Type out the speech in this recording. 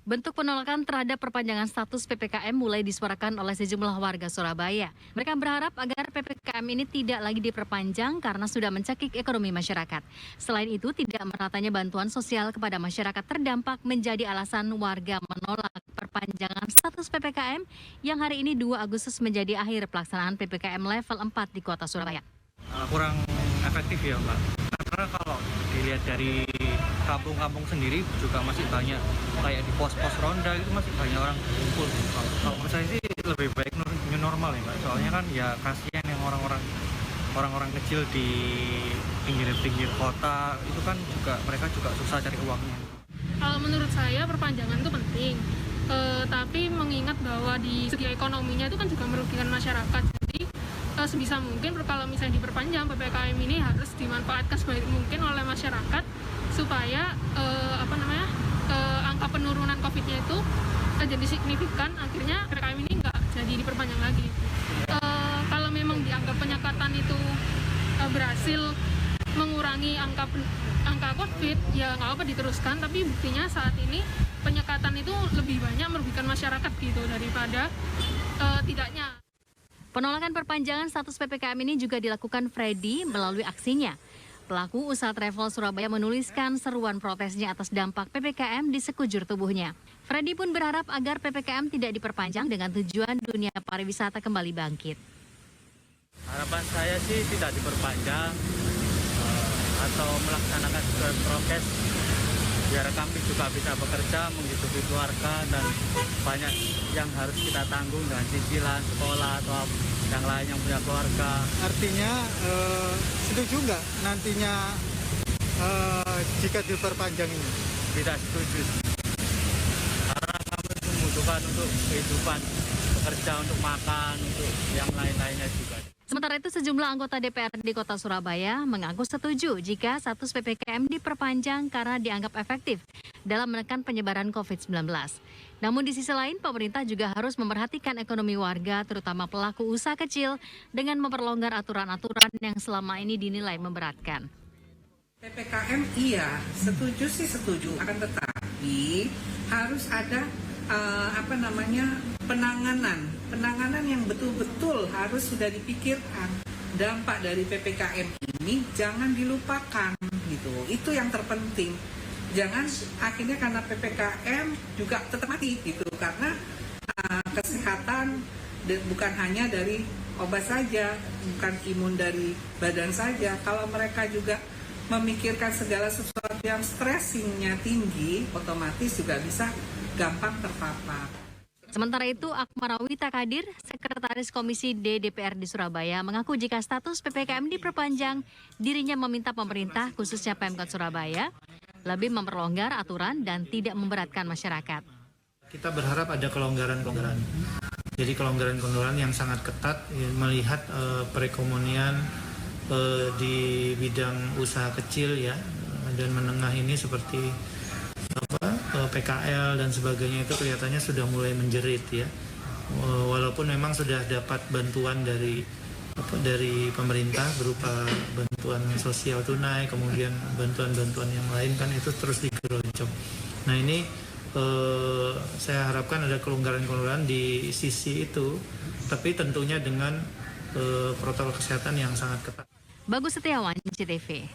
Bentuk penolakan terhadap perpanjangan status PPKM mulai disuarakan oleh sejumlah warga Surabaya. Mereka berharap agar PPKM ini tidak lagi diperpanjang karena sudah mencekik ekonomi masyarakat. Selain itu, tidak meratanya bantuan sosial kepada masyarakat terdampak menjadi alasan warga menolak perpanjangan status PPKM yang hari ini 2 Agustus menjadi akhir pelaksanaan PPKM level 4 di Kota Surabaya. Kurang efektif ya, Mbak. Karena kalau dilihat dari kampung-kampung sendiri juga masih banyak, kayak di pos-pos ronda itu masih banyak orang kumpul. Kalau menurut saya sih lebih baik new normal ya, Mbak. Soalnya kan ya kasihan yang orang-orang kecil di pinggir-pinggir kota itu kan juga mereka juga susah cari uangnya. Kalau menurut saya perpanjangan itu penting, tapi mengingat bahwa di segi ekonominya itu kan juga merugikan masyarakat. Jadi sebisa mungkin kalau misalnya diperpanjang PPKM ini harus dimanfaatkan sebaik mungkin oleh masyarakat supaya angka penurunan COVID-nya itu jadi signifikan, akhirnya PPKM ini nggak jadi diperpanjang lagi. Kalau memang dianggap penyekatan itu berhasil mengurangi angka COVID, ya nggak apa diteruskan, tapi buktinya saat ini penyekatan itu lebih banyak merugikan masyarakat gitu daripada tidaknya. Penolakan perpanjangan status PPKM ini juga dilakukan Freddy melalui aksinya. Pelaku usaha travel Surabaya menuliskan seruan protesnya atas dampak PPKM di sekujur tubuhnya. Freddy pun berharap agar PPKM tidak diperpanjang dengan tujuan dunia pariwisata kembali bangkit. Harapan saya sih tidak diperpanjang atau melaksanakan sesuai prokes biar kami juga bisa bekerja, menghidupi keluarga, dan banyak yang harus kita tanggung dengan cicilan sekolah atau yang lain yang punya keluarga. Artinya setuju nggak nantinya jika diperpanjang ini? Tidak setuju, karena kami membutuhkan untuk kehidupan, bekerja, untuk makan, untuk yang lain-lainnya juga. Sementara itu, sejumlah anggota DPRD Kota Surabaya mengaku setuju jika status PPKM diperpanjang karena dianggap efektif dalam menekan penyebaran COVID-19. Namun di sisi lain, pemerintah juga harus memperhatikan ekonomi warga, terutama pelaku usaha kecil, dengan memperlonggar aturan-aturan yang selama ini dinilai memberatkan. PPKM iya, setuju sih setuju, akan tetapi harus ada penanganan yang betul-betul harus sudah dipikirkan. Dampak dari PPKM ini jangan dilupakan gitu. Itu yang terpenting. Jangan akhirnya karena PPKM juga tetap mati gitu, karena kesehatan bukan hanya dari obat saja, bukan imun dari badan saja. Kalau mereka juga memikirkan segala sesuatu yang stressingnya tinggi, otomatis juga bisa gampang terpapar. Sementara itu, Akmarawita Kadir, Sekretaris Komisi D DPRD Surabaya, mengaku jika status PPKM diperpanjang, dirinya meminta pemerintah, khususnya Pemkot Surabaya, lebih memperlonggar aturan dan tidak memberatkan masyarakat. Kita berharap ada kelonggaran-kelonggaran. Jadi kelonggaran-kelonggaran yang sangat ketat, melihat perekonomian di bidang usaha kecil ya dan menengah ini seperti PKL dan sebagainya itu kelihatannya sudah mulai menjerit ya. Walaupun memang sudah dapat bantuan dari pemerintah berupa bantuan sosial tunai, kemudian bantuan-bantuan yang lain kan itu terus digerojok. Nah ini saya harapkan ada kelonggaran-kelonggaran di sisi itu, tapi tentunya dengan protokol kesehatan yang sangat ketat. Bagus Setiawan, CTV.